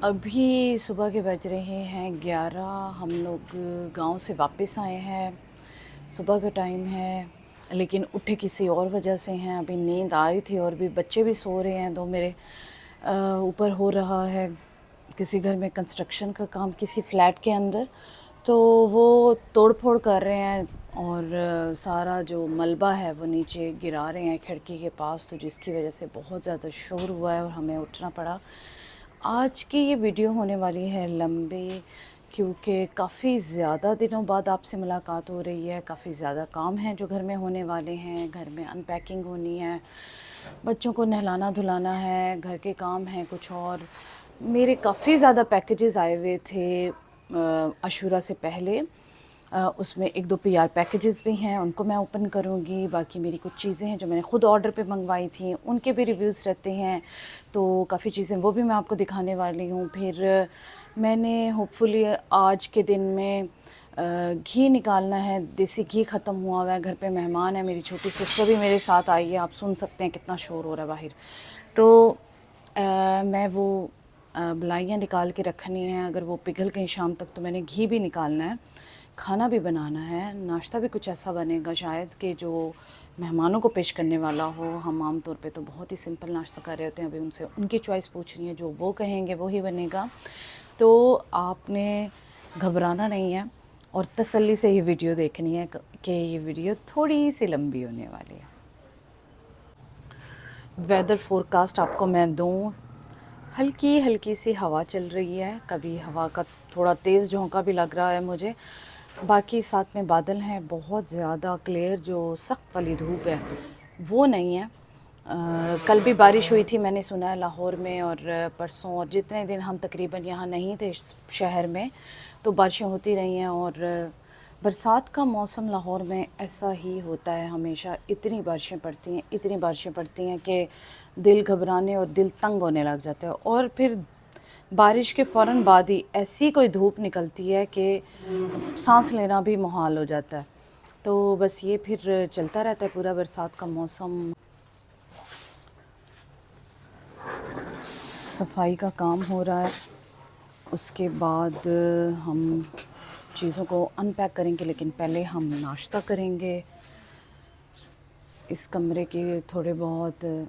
अभी सुबह के बज रहे हैं 11। हम लोग गांव से वापस आए हैं। सुबह का टाइम है, लेकिन उठे किसी और वजह से हैं। अभी नींद आ रही थी और भी बच्चे भी सो रहे हैं। दो मेरे ऊपर हो रहा है किसी घर में कंस्ट्रक्शन का काम, किसी फ्लैट के अंदर। तो वो तोड़ फोड़ कर रहे हैं और सारा जो मलबा है वो नीचे गिरा रहे हैं खिड़की के पास, तो जिसकी वजह से बहुत ज़्यादा शोर हुआ है और हमें उठना पड़ा। आज की ये वीडियो होने वाली है लंबी, क्योंकि काफ़ी ज़्यादा दिनों बाद आपसे मुलाकात हो रही है। काफ़ी ज़्यादा काम हैं जो घर में होने वाले हैं। घर में अनपैकिंग होनी है, बच्चों को नहलाना धुलाना है, घर के काम हैं कुछ और। मेरे काफ़ी ज़्यादा पैकेजेस आए हुए थे अशूरा से पहले। उसमें एक दो पीआर पैकेजेस भी हैं, उनको मैं ओपन करूँगी। बाकी मेरी कुछ चीज़ें हैं जो मैंने ख़ुद ऑर्डर पे मंगवाई थी, उनके भी रिव्यूज़ रहते हैं, तो काफ़ी चीज़ें वो भी मैं आपको दिखाने वाली हूँ। फिर मैंने होपफुली आज के दिन में घी निकालना है। देसी घी ख़त्म हुआ है, घर पे मेहमान है, मेरी छोटी सिस्टर भी मेरे साथ आई है। आप सुन सकते हैं कितना शोर हो रहा है बाहर। तो मैं वो बलाइयाँ निकाल के रखनी है। अगर वो पिघल गई शाम तक तो मैंने घी भी निकालना है, खाना भी बनाना है, नाश्ता भी कुछ ऐसा बनेगा शायद कि जो मेहमानों को पेश करने वाला हो। हम आम तौर पे तो बहुत ही सिंपल नाश्ता कर रहे होते हैं। अभी उनसे उनकी चॉइस पूछनी है, जो वो कहेंगे वो ही बनेगा। तो आपने घबराना नहीं है और तसल्ली से ये वीडियो देखनी है कि ये वीडियो थोड़ी सी लंबी होने वाली है। वेदर फोरकास्ट आपको मैं दूँ, हल्की हल्की सी हवा चल रही है, कभी हवा का थोड़ा तेज़ झोंका भी लग रहा है मुझे। बाकी साथ में बादल हैं, बहुत ज़्यादा क्लियर जो सख्त वाली धूप है वो नहीं है। कल भी बारिश हुई थी मैंने सुना है लाहौर में, और परसों, और जितने दिन हम तकरीबन यहाँ नहीं थे शहर में तो बारिशें होती रही हैं। और बरसात का मौसम लाहौर में ऐसा ही होता है हमेशा। इतनी बारिशें पड़ती हैं, इतनी बारिशें पड़ती हैं कि दिल घबराने और दिल तंग होने लग जाता है। और फिर बारिश के फ़ौरन बाद ही ऐसी कोई धूप निकलती है कि सांस लेना भी मुहाल हो जाता है। तो बस ये फिर चलता रहता है पूरा बरसात का मौसम। सफाई का काम हो रहा है, उसके बाद हम चीज़ों को अनपैक करेंगे, लेकिन पहले हम नाश्ता करेंगे। इस कमरे की थोड़े बहुत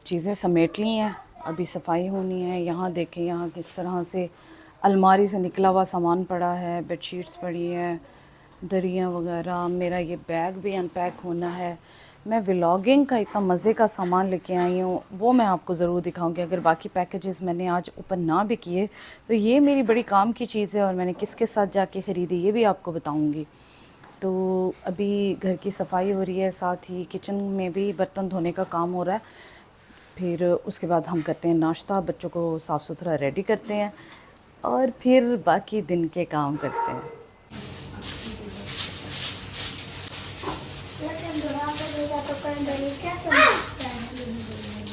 चीज़ें समेट ली हैं, अभी सफाई होनी है। यहाँ देखें, यहाँ किस तरह से अलमारी से निकला हुआ सामान पड़ा है, बेडशीट्स पड़ी हैं, दरियाँ वगैरह। मेरा ये बैग भी अनपैक होना है। मैं व्लॉगिंग का इतना मज़े का सामान लेके आई हूँ, वो मैं आपको ज़रूर दिखाऊंगी। अगर बाकी पैकेजेस मैंने आज ओपन ना भी किए तो ये मेरी बड़ी काम की चीज़ है, और मैंने किसके साथ जाके ख़रीदी ये भी आपको बताऊँगी। तो अभी घर की सफाई हो रही है, साथ ही किचन में भी बर्तन धोने का काम हो रहा है। फिर उसके बाद हम करते हैं नाश्ता, बच्चों को साफ़ सुथरा रेडी करते हैं, और फिर बाकी दिन के काम करते हैं।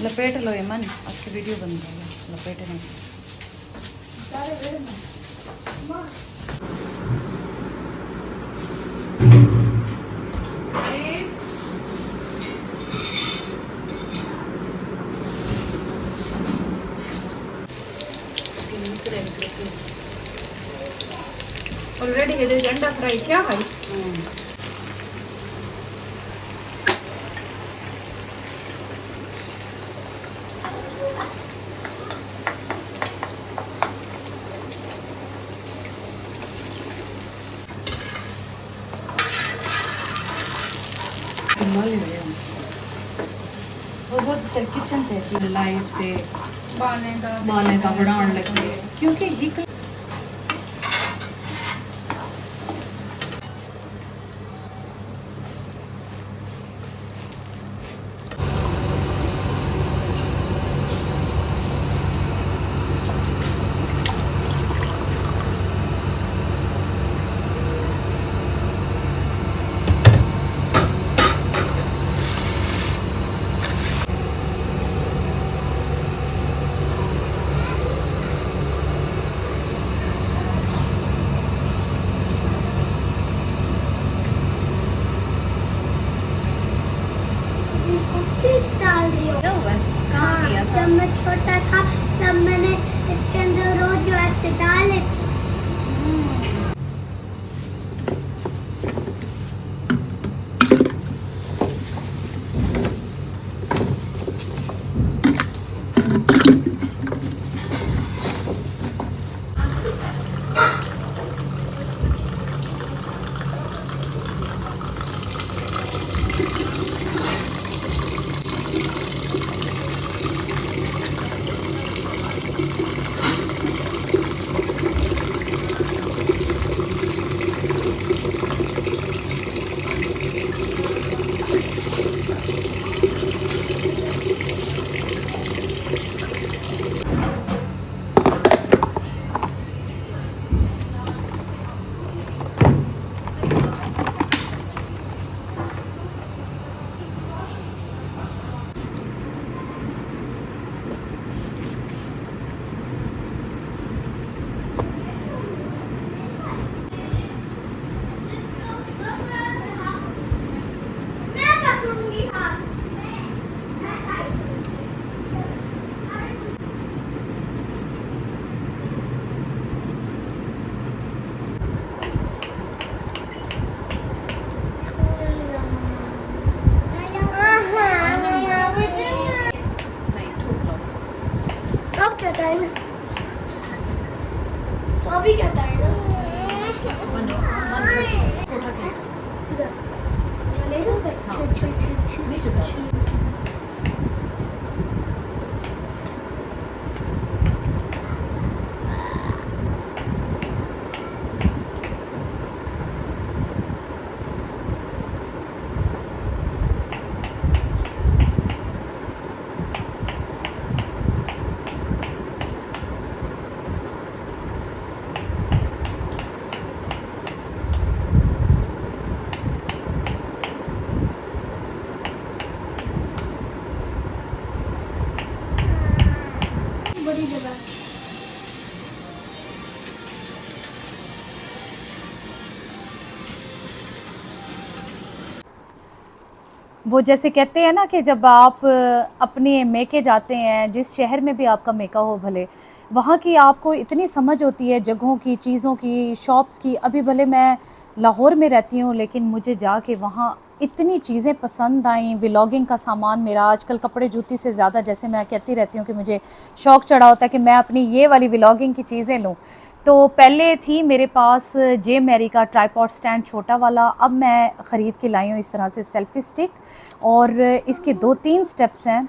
लपेट लो ये मन, आपकी वीडियो बन रही है, लपेट नहीं। ऑलरेडी ये अंडा फ्राई क्या है? बहुत किचन ते जी लाइफ ते बाने बाने दा बनाउण लगे, क्योंकि एक कहता है ना, तो अभी कहता है ना इधर चलेगा। अच्छा अच्छा अच्छा। बड़ी जगह वो जैसे कहते हैं ना कि जब आप अपने मेके जाते हैं, जिस शहर में भी आपका मेका हो भले, वहाँ की आपको इतनी समझ होती है जगहों की, चीज़ों की, शॉप्स की। अभी भले मैं लाहौर में रहती हूँ, लेकिन मुझे जाके वहाँ इतनी चीज़ें पसंद आईं। व्लॉगिंग का सामान मेरा आजकल कपड़े जूती से ज़्यादा, जैसे मैं कहती रहती हूँ कि मुझे शौक़ चढ़ा होता है कि मैं अपनी ये वाली व्लॉगिंग की चीज़ें लूँ। तो पहले थी मेरे पास जे मैरी का ट्राइपॉड स्टैंड छोटा वाला, अब मैं ख़रीद के लाई हूँ इस तरह से सेल्फ़ी स्टिक, और इसके 2-3 स्टेप्स हैं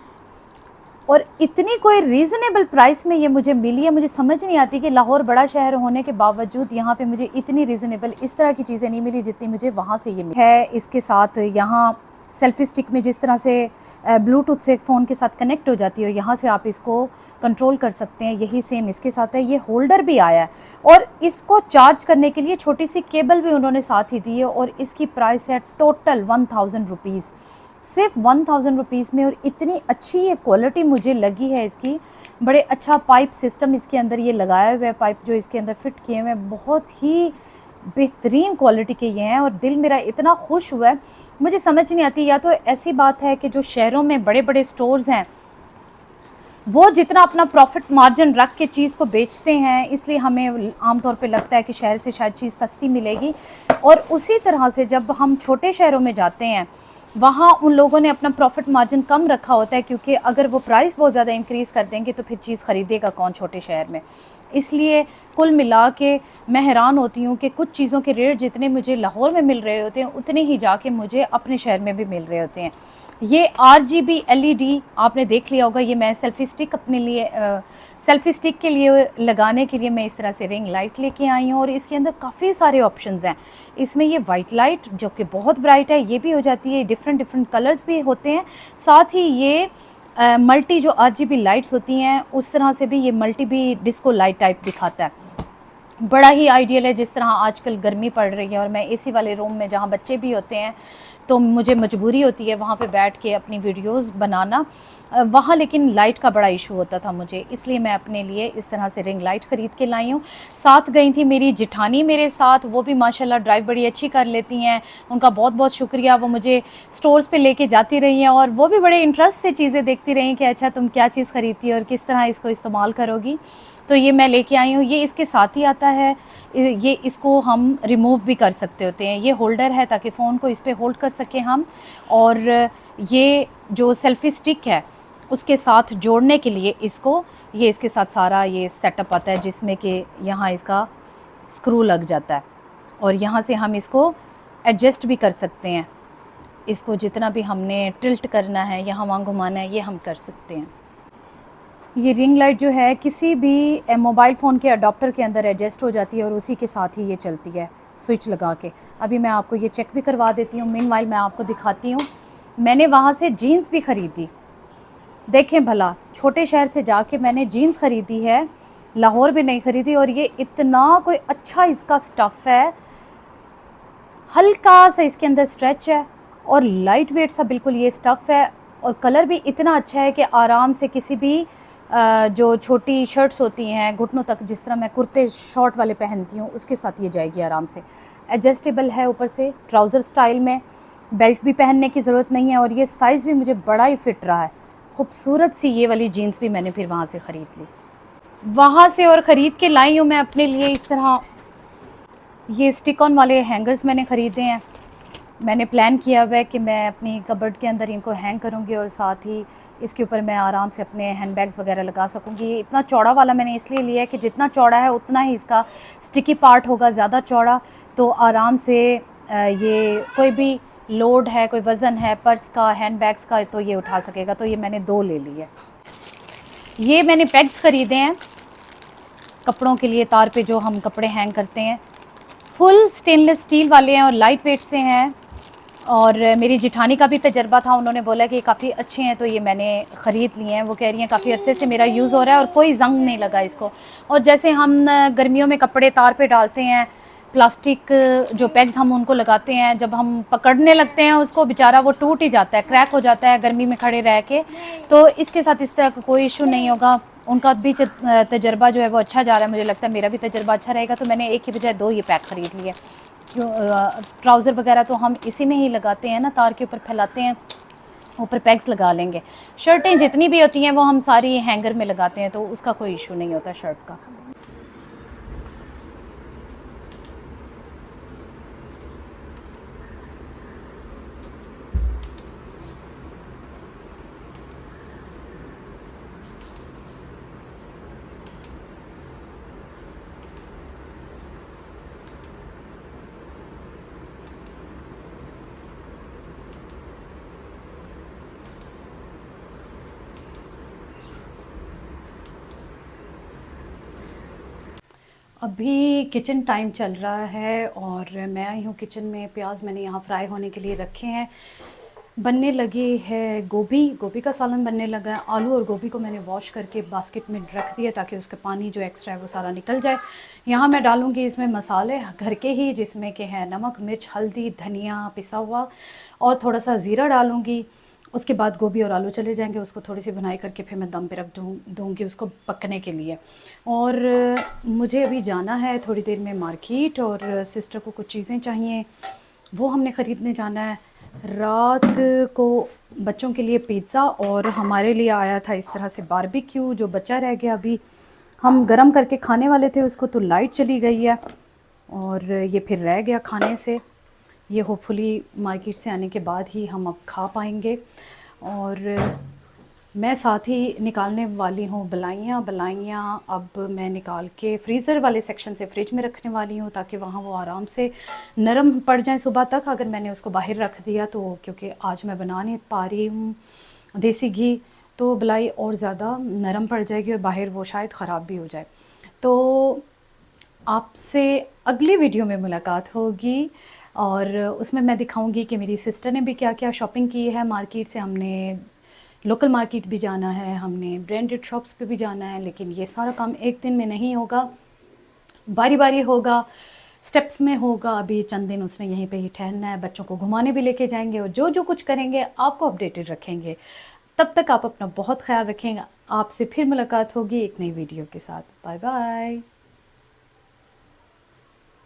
और इतनी कोई रीज़नेबल प्राइस में ये मुझे मिली है। मुझे समझ नहीं आती कि लाहौर बड़ा शहर होने के बावजूद यहाँ पे मुझे इतनी रीज़नेबल इस तरह की चीज़ें नहीं मिली जितनी मुझे वहाँ से ये मिली है। इसके साथ यहाँ सेल्फ़ी स्टिक में जिस तरह से ब्लूटूथ से फ़ोन के साथ कनेक्ट हो जाती है और यहाँ से आप इसको कंट्रोल कर सकते हैं, यही सेम इसके साथ है। ये होल्डर भी आया है और इसको चार्ज करने के लिए छोटी सी केबल भी उन्होंने साथ ही दी है, और इसकी प्राइस है टोटल 1000 रुपीज़, सिर्फ 1000 रुपीज़ में। और इतनी अच्छी ये क्वालिटी मुझे लगी है इसकी। बड़े अच्छा पाइप सिस्टम इसके अंदर ये लगाया हुआ है, पाइप जो इसके अंदर फिट किए हुए हैं बहुत ही बेहतरीन क्वालिटी के ये हैं, और दिल मेरा इतना खुश हुआ है। मुझे समझ नहीं आती, या तो ऐसी बात है कि जो शहरों में बड़े बड़े स्टोर्स हैं वो जितना अपना प्रॉफिट मार्जिन रख के चीज़ को बेचते हैं, इसलिए हमें आमतौर पे लगता है कि शहर से शायद चीज़ सस्ती मिलेगी। और उसी तरह से जब हम छोटे शहरों में जाते हैं, वहाँ उन लोगों ने अपना प्रॉफिट मार्जिन कम रखा होता है, क्योंकि अगर वो प्राइस बहुत ज़्यादा इंक्रीज़ कर देंगे तो फिर चीज़ ख़रीदेगा कौन छोटे शहर में। इसलिए कुल मिला के मैं हैरान होती हूँ कि कुछ चीज़ों के रेट जितने मुझे लाहौर में मिल रहे होते हैं उतने ही जाके मुझे अपने शहर में भी मिल रहे होते हैं। ये RGB LED आपने देख लिया होगा, ये मैं सेल्फ़ी स्टिक अपने लिए सेल्फ़ी स्टिक के लिए लगाने के लिए मैं इस तरह से रिंग लाइट लेके आई हूँ, और इसके अंदर काफ़ी सारे ऑप्शंस हैं। इसमें ये वाइट लाइट जो कि बहुत ब्राइट है ये भी हो जाती है, डिफरेंट कलर्स भी होते हैं। साथ ही ये मल्टी जो RGB लाइट्स होती हैं उस तरह से भी ये मल्टी भी डिस्को लाइट टाइप दिखाता है। बड़ा ही आइडियल है। जिस तरह आजकल गर्मी पड़ रही है और मैं AC वाले रूम में जहाँ बच्चे भी होते हैं तो मुझे मजबूरी होती है वहाँ पे बैठ के अपनी वीडियोस बनाना, वहाँ लेकिन लाइट का बड़ा इशू होता था मुझे, इसलिए मैं अपने लिए इस तरह से रिंग लाइट ख़रीद के लाई हूँ। साथ गई थी मेरी जिठानी मेरे साथ, वो भी माशाल्लाह ड्राइव बड़ी अच्छी कर लेती हैं, उनका बहुत बहुत शुक्रिया। वो मुझे स्टोर्स पे लेके जाती रही हैं और वो भी बड़े इंटरेस्ट से चीज़ें देखती रही कि अच्छा तुम क्या चीज़ ख़रीदती है और किस तरह इसको इस्तेमाल करोगी। तो ये मैं लेके आई हूँ। ये इसके साथ ही आता है, ये इसको हम रिमूव भी कर सकते होते हैं। ये होल्डर है ताकि फ़ोन को इस पे होल्ड कर सकें हम, और ये जो सेल्फ़ी स्टिक है उसके साथ जोड़ने के लिए इसको, ये इसके साथ सारा ये सेटअप आता है जिसमें कि यहाँ इसका स्क्रू लग जाता है और यहाँ से हम इसको एडजस्ट भी कर सकते हैं। इसको जितना भी हमने टिल्ट करना है, यहाँ वहाँ घुमाना है, ये हम कर सकते हैं। ये रिंग लाइट जो है किसी भी मोबाइल फ़ोन के अडॉप्टर के अंदर एडजस्ट हो जाती है और उसी के साथ ही ये चलती है स्विच लगा के। अभी मैं आपको ये चेक भी करवा देती हूँ। मीनवाइल मैं आपको दिखाती हूँ, मैंने वहाँ से जीन्स भी ख़रीदी। देखें भला, छोटे शहर से जाके मैंने जीन्स ख़रीदी है, लाहौर भी नहीं ख़रीदी, और ये इतना कोई अच्छा इसका स्टफ़ है, हल्का सा इसके अंदर स्ट्रेच है और लाइट वेट सा बिल्कुल ये स्टफ़ है, और कलर भी इतना अच्छा है कि आराम से किसी भी जो छोटी शर्ट्स होती हैं घुटनों तक, जिस तरह मैं कुर्ते शॉर्ट वाले पहनती हूँ उसके साथ ये जाएगी आराम से। एडजस्टेबल है ऊपर से, ट्राउज़र स्टाइल में, बेल्ट भी पहनने की ज़रूरत नहीं है, और ये साइज़ भी मुझे बड़ा ही फ़िट रहा है। खूबसूरत सी ये वाली जीन्स भी मैंने फिर वहाँ से ख़रीद ली, वहाँ से और ख़रीद के लाई हूँ मैं अपने लिए। इस तरह ये स्टिक ऑन वाले हैंगर्स मैंने ख़रीदे हैं, मैंने प्लान किया हुआ है कि मैं अपनी कबर्ड के अंदर इनको हैंग करूँगी और साथ ही इसके ऊपर मैं आराम से अपने हैंड बैग्स वगैरह लगा सकूँगी। ये इतना चौड़ा वाला मैंने इसलिए लिया है कि जितना चौड़ा है उतना ही इसका स्टिकी पार्ट होगा, ज़्यादा चौड़ा तो आराम से ये कोई भी लोड है, कोई वज़न है पर्स का, हैंड बैग्स का, तो ये उठा सकेगा। तो ये मैंने 2 ले लिए। ये मैंने पेग्स ख़रीदे हैं कपड़ों के लिए, तार पे जो हम कपड़े हैंग करते हैं। फुल स्टेनलेस स्टील वाले हैं और लाइट वेट से हैं। और मेरी जेठानी का भी तजर्बा था, उन्होंने बोला कि ये काफ़ी अच्छे हैं, तो ये मैंने ख़रीद लिए हैं। वो कह रही हैं काफ़ी अरसे से मेरा यूज़ हो रहा है और कोई जंग नहीं लगा इसको। और जैसे हम गर्मियों में कपड़े तार पे डालते हैं, प्लास्टिक जो पेग्स हम उनको लगाते हैं, जब हम पकड़ने लगते हैं उसको बेचारा वो टूट ही जाता है, क्रैक हो जाता है गर्मी में खड़े रह के। तो इसके साथ इस तरह का कोई इशू नहीं होगा। उनका भी तजर्बा जो है वो अच्छा जा रहा है, मुझे लगता है मेरा भी तजर्बा अच्छा रहेगा। तो मैंने एक ही बजाय 2 ये पैक ख़रीद लिए। क्यों ट्राउज़र वगैरह तो हम इसी में ही लगाते हैं ना, तार के ऊपर फैलाते हैं, ऊपर पैक्स लगा लेंगे। शर्टें जितनी भी होती हैं वो हम सारी हैंगर में लगाते हैं, तो उसका कोई इशू नहीं होता शर्ट का। अभी किचन टाइम चल रहा है और मैं आई हूँ किचन में। प्याज मैंने यहाँ फ्राई होने के लिए रखे हैं। बनने लगी है गोभी का सालन बनने लगा है। आलू और गोभी को मैंने वॉश करके बास्केट में रख दिया ताकि उसका पानी जो एक्स्ट्रा है वो सारा निकल जाए। यहाँ मैं डालूँगी इसमें मसाले घर के ही, जिसमें कि है नमक, मिर्च, हल्दी, धनिया पिसा हुआ और थोड़ा सा ज़ीरा डालूँगी। उसके बाद गोभी और आलू चले जाएंगे, उसको थोड़ी सी भुनाई करके फिर मैं दम पे रख दूँगी उसको पकने के लिए। और मुझे अभी जाना है थोड़ी देर में मार्केट, और सिस्टर को कुछ चीज़ें चाहिए, वो हमने ख़रीदने जाना है। रात को बच्चों के लिए पिज़्ज़ा और हमारे लिए आया था इस तरह से बारबेक्यू, जो बचा रह गया अभी हम गरम करके खाने वाले थे उसको, तो लाइट चली गई है और ये फिर रह गया खाने से। ये होपफुली मार्केट से आने के बाद ही हम अब खा पाएंगे। और मैं साथ ही निकालने वाली हूँ बलाइयाँ अब मैं निकाल के फ्रीज़र वाले सेक्शन से फ्रिज में रखने वाली हूँ, ताकि वहाँ वो आराम से नरम पड़ जाए सुबह तक। अगर मैंने उसको बाहर रख दिया तो, क्योंकि आज मैं बना नहीं पा रही हूँ देसी घी, तो बलाई और ज़्यादा नरम पड़ जाएगी और बाहर वो शायद ख़राब भी हो जाए। तो आपसे अगली वीडियो में मुलाकात होगी और उसमें मैं दिखाऊंगी कि मेरी सिस्टर ने भी क्या क्या शॉपिंग की है मार्केट से। हमने लोकल मार्केट भी जाना है, हमने ब्रांडेड शॉप्स पे भी जाना है, लेकिन ये सारा काम एक दिन में नहीं होगा, बारी बारी होगा, स्टेप्स में होगा। अभी चंद दिन उसने यहीं पे ही ठहरना है, बच्चों को घुमाने भी लेके जाएंगे और जो जो कुछ करेंगे आपको अपडेटेड रखेंगे। तब तक आप अपना बहुत ख्याल रखेंगे। आपसे फिर मुलाकात होगी एक नई वीडियो के साथ। Bye bye.